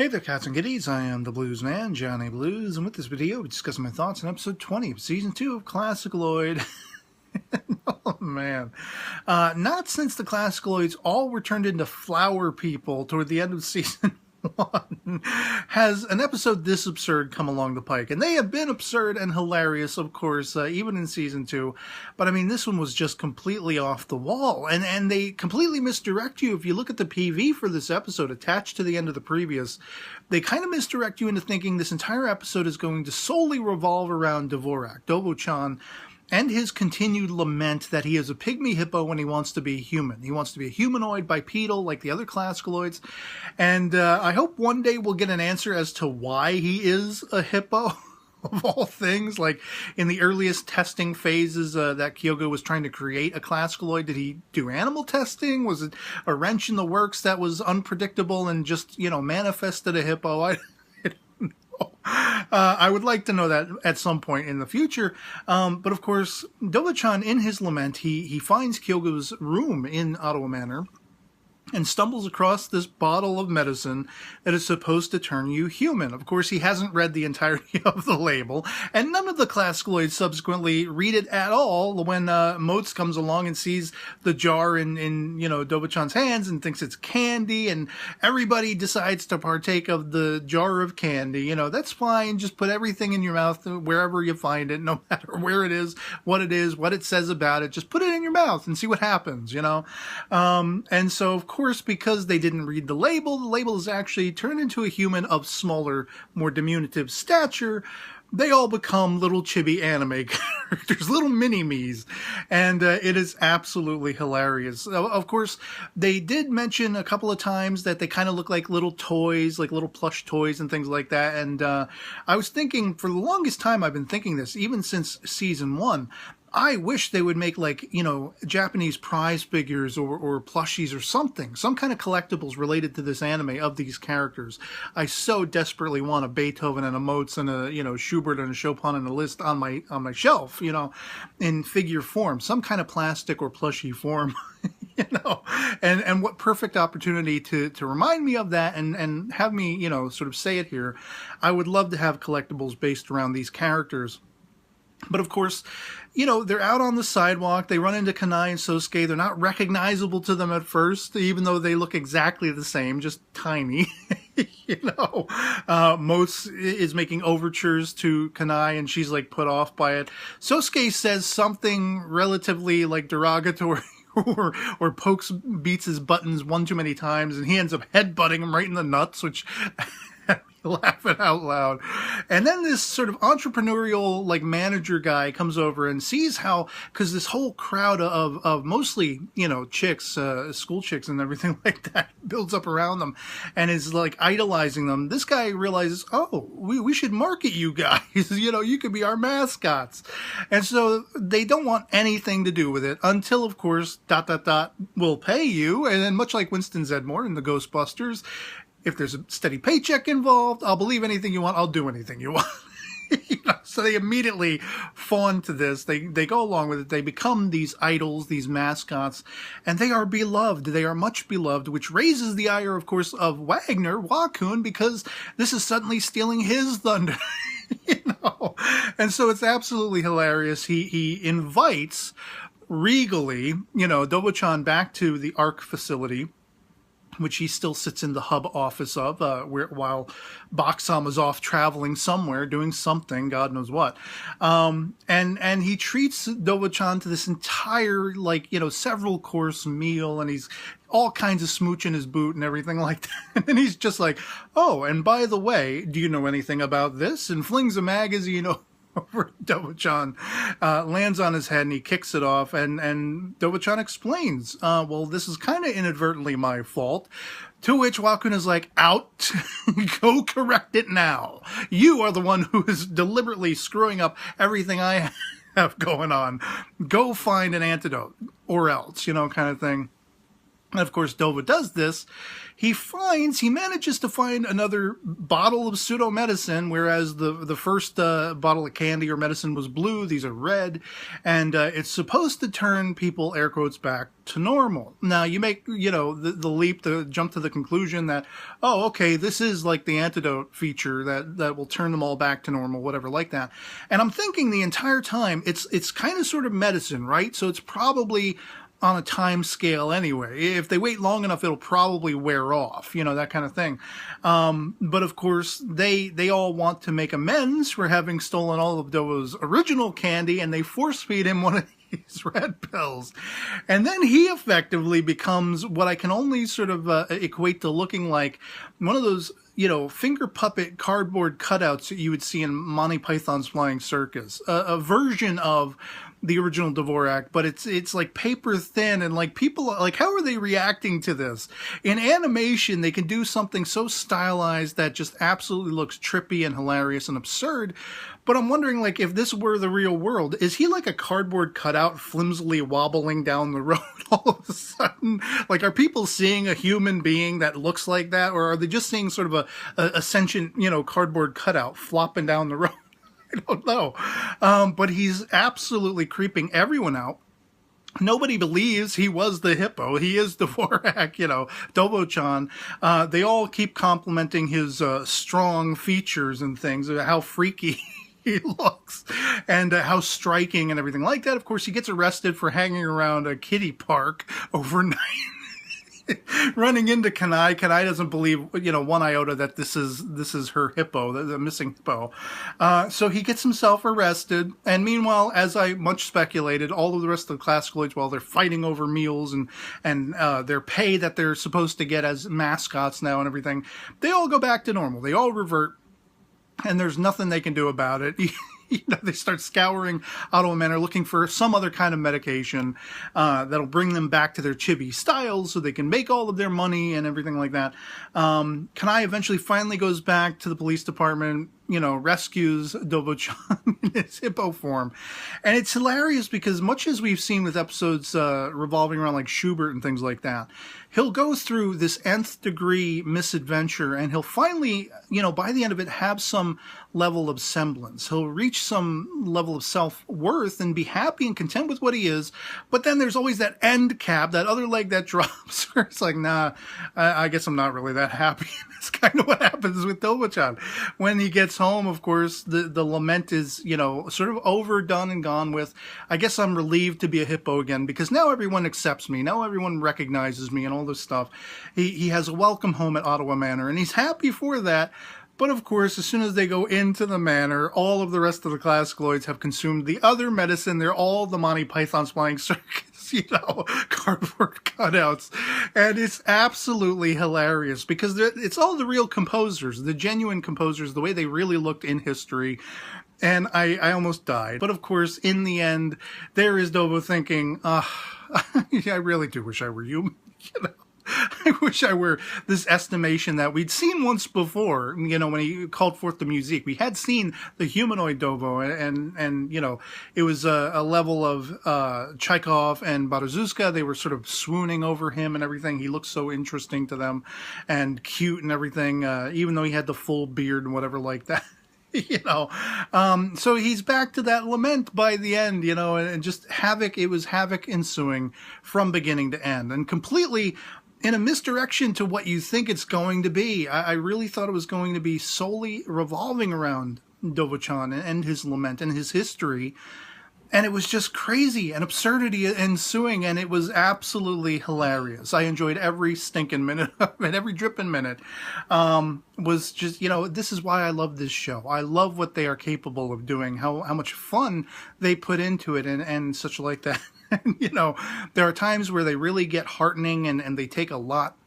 Hey there, cats and kitties. I am the Blues Man, Johnny Blues, and with this video, we discuss my thoughts on episode 20 of season 2 of ClassicaLoid. Oh man. Not since the ClassicaLoids all were turned into flower people toward the end of season 1 has an episode this absurd come along the pike. And they have been absurd and hilarious, of course, even in season 2. But I mean, this one was just completely off the wall. And they completely misdirect you. If you look at the PV for this episode attached to the end of the previous, they kind of misdirect you into thinking this entire episode is going to solely revolve around Dovo-chan, and his continued lament that he is a pygmy hippo when he wants to be human. He wants to be a humanoid bipedal like the other ClassicaLoids. And I hope one day we'll get an answer as to why he is a hippo, of all things. Like in the earliest testing phases that Kyogo was trying to create a ClassicaLoid, did he do animal testing? Was it a wrench in the works that was unpredictable and just, manifested a hippo? I would like to know that at some point in the future. But of course, Dovo-chan, in his lament, he finds Kyogo's room in Ottawa Manor and stumbles across this bottle of medicine that is supposed to turn you human. Of course, he hasn't read the entirety of the label, and none of the ClassicaLoids subsequently read it at all when Motes comes along and sees the jar in Dovo-chan's hands and thinks it's candy, and everybody decides to partake of the jar of candy. That's fine. Just put everything in your mouth wherever you find it, no matter where it is, what it says about it. Just put it in your mouth and see what happens, And so, of course, because they didn't read the label is actually turned into a human of smaller, more diminutive stature. They all become little chibi anime characters, little mini-me's, and it is absolutely hilarious. Of course, they did mention a couple of times that they kind of look like little toys, like little plush toys and things like that, and I was thinking, for the longest time I've been thinking this, even since season 1, I wish they would make Japanese prize figures or plushies or something, some kind of collectibles related to this anime of these characters. I so desperately want a Beethoven and a Mozart and a Schubert and a Chopin and a Liszt on my shelf, in figure form, some kind of plastic or plushie form. And what perfect opportunity to remind me of that and have me, sort of say it here. I would love to have collectibles based around these characters. But of course, they're out on the sidewalk. They run into Kanai and Sosuke. They're not recognizable to them at first, even though they look exactly the same, just tiny. Mos is making overtures to Kanai, and she's put off by it. Sosuke says something relatively derogatory. Or beats his buttons one too many times, and he ends up headbutting him right in the nuts, which laughing out loud. And then this sort of entrepreneurial manager guy comes over and sees how, because this whole crowd of mostly chicks, school chicks and everything like that builds up around them and is idolizing them. This guy realizes, we should market you guys. You could be our mascots. And so they don't want anything to do with it until, of course, ... will pay you. And then, much like Winston Zeddemore in the Ghostbusters, if there's a steady paycheck involved, I'll believe anything you want. I'll do anything you want. So they immediately fawn to this. They go along with it. They become these idols, these mascots, and they are beloved. They are much beloved, which raises the ire, of course, of Wagner, Wakun, because this is suddenly stealing his thunder. And so it's absolutely hilarious. He invites regally, Dovo-chan back to the ARC facility, which he still sits in the hub office of, while Bak-sama's off traveling somewhere, doing something, God knows what. And he treats Dovo-chan to this entire, several course meal, and he's all kinds of smooch in his boot and everything like that. And he's just like, oh, and by the way, do you know anything about this? And flings a magazine over Dovo-chan, lands on his head, and he kicks it off, and Dovo-chan explains, well, this is kind of inadvertently my fault, to which Wakun is like, out, go correct it now. You are the one who is deliberately screwing up everything I have going on. Go find an antidote, or else, kind of thing. And of course, Dovo does this. He manages to find another bottle of pseudo-medicine, whereas the first bottle of candy or medicine was blue. These are red. And it's supposed to turn people, air quotes, back to normal. Now, you make, the leap to jump to the conclusion that, oh, okay, this is like the antidote feature that will turn them all back to normal, whatever like that. And I'm thinking the entire time, it's kind of sort of medicine, right? So it's probably on a time scale anyway. If they wait long enough, it'll probably wear off, that kind of thing. But of course, they all want to make amends for having stolen all of Dovo's original candy, and they force feed him one of these red pills. And then he effectively becomes what I can only sort of equate to looking like one of those, finger puppet cardboard cutouts that you would see in Monty Python's Flying Circus. A version of the original Dvorak, but it's like paper thin, and like people, like, how are they reacting to this? In animation, they can do something so stylized that just absolutely looks trippy and hilarious and absurd. But I'm wondering, like, if this were the real world, is he like a cardboard cutout flimsily wobbling down the road all of a sudden? Like, are people seeing a human being that looks like that, or are they just seeing sort of a sentient, cardboard cutout flopping down the road? I don't know. But he's absolutely creeping everyone out. Nobody believes he was the hippo. He is Dvorak, Dovo-chan. They all keep complimenting his strong features and things, how freaky he looks, and how striking and everything like that. Of course, he gets arrested for hanging around a kiddie park overnight. Running into Kanai. Kanai doesn't believe, one iota that this is her hippo, the missing hippo. So he gets himself arrested. And meanwhile, as I much speculated, all of the rest of the ClassicaLoids, while they're fighting over meals and their pay that they're supposed to get as mascots now and everything, they all go back to normal. They all revert. And there's nothing they can do about it. They start scouring Ottawa Manor looking for some other kind of medication that'll bring them back to their chibi styles so they can make all of their money and everything like that. Kanai eventually finally goes back to the police department, rescues Dovo-chan in his hippo form. And it's hilarious because much as we've seen with episodes revolving around like Schubert and things like that, he'll go through this nth degree misadventure and he'll finally, by the end of it, have some level of semblance. He'll reach some level of self-worth and be happy and content with what he is. But then there's always that end cap, that other leg that drops, where it's like, nah, I guess I'm not really that happy. That's kind of what happens with Dovo-chan. When he gets home, of course, the lament is, sort of overdone and gone with. I guess I'm relieved to be a hippo again because now everyone accepts me. Now everyone recognizes me and all this stuff. He has a welcome home at Ottawa Manor, and he's happy for that. But of course, as soon as they go into the manor, all of the rest of the ClassicaLoids have consumed the other medicine. They're all the Monty Python's Flying Circus, cardboard cutouts. And it's absolutely hilarious because it's all the real composers, the genuine composers, the way they really looked in history. And I almost died. But of course, in the end, there is Dovo thinking, I really do wish I were you, I wish I were this estimation that we'd seen once before, when he called forth the musique. We had seen the humanoid Dovo, and it was a level of Chekhov and Berezovska. They were sort of swooning over him and everything. He looked so interesting to them and cute and everything, even though he had the full beard and whatever like that. So he's back to that lament by the end, and just havoc. It was havoc ensuing from beginning to end, and completely in a misdirection to what you think it's going to be. I really thought it was going to be solely revolving around Dovo-chan and his lament and his history. And it was just crazy and absurdity ensuing, and it was absolutely hilarious. I enjoyed every stinking minute of it, every dripping minute. Was just, this is why I love this show. I love what they are capable of doing, how much fun they put into it and such like that. There are times where they really get heartening and they take a lot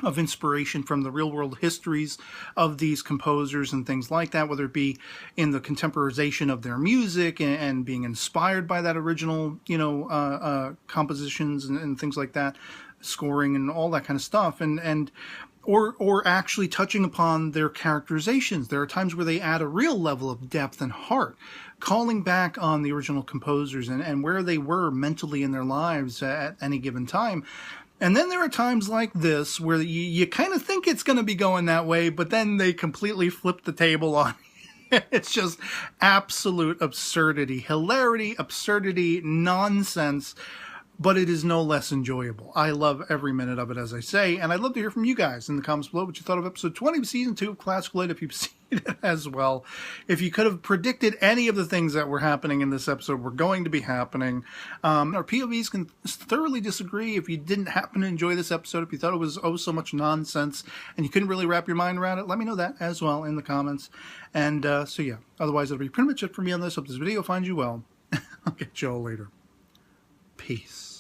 of inspiration from the real world histories of these composers and things like that, whether it be in the contemporization of their music and being inspired by that original, compositions and things like that, scoring and all that kind of stuff. Or actually touching upon their characterizations. There are times where they add a real level of depth and heart, calling back on the original composers and where they were mentally in their lives at any given time. And then there are times like this where you kind of think it's going to be going that way, but then they completely flip the table on you. It's just absolute absurdity, hilarity, absurdity, nonsense, but it is no less enjoyable. I love every minute of it, as I say, and I'd love to hear from you guys in the comments below what you thought of episode 20 of season 2 of ClassicaLoid, if you've seen it as well. If you could have predicted any of the things that were happening in this episode were going to be happening. Our POVs can thoroughly disagree. If you didn't happen to enjoy this episode, if you thought it was oh so much nonsense and you couldn't really wrap your mind around it, let me know that as well in the comments. And so yeah, otherwise that'll be pretty much it for me on this. Hope this video finds you well. I'll catch you all later. Peace.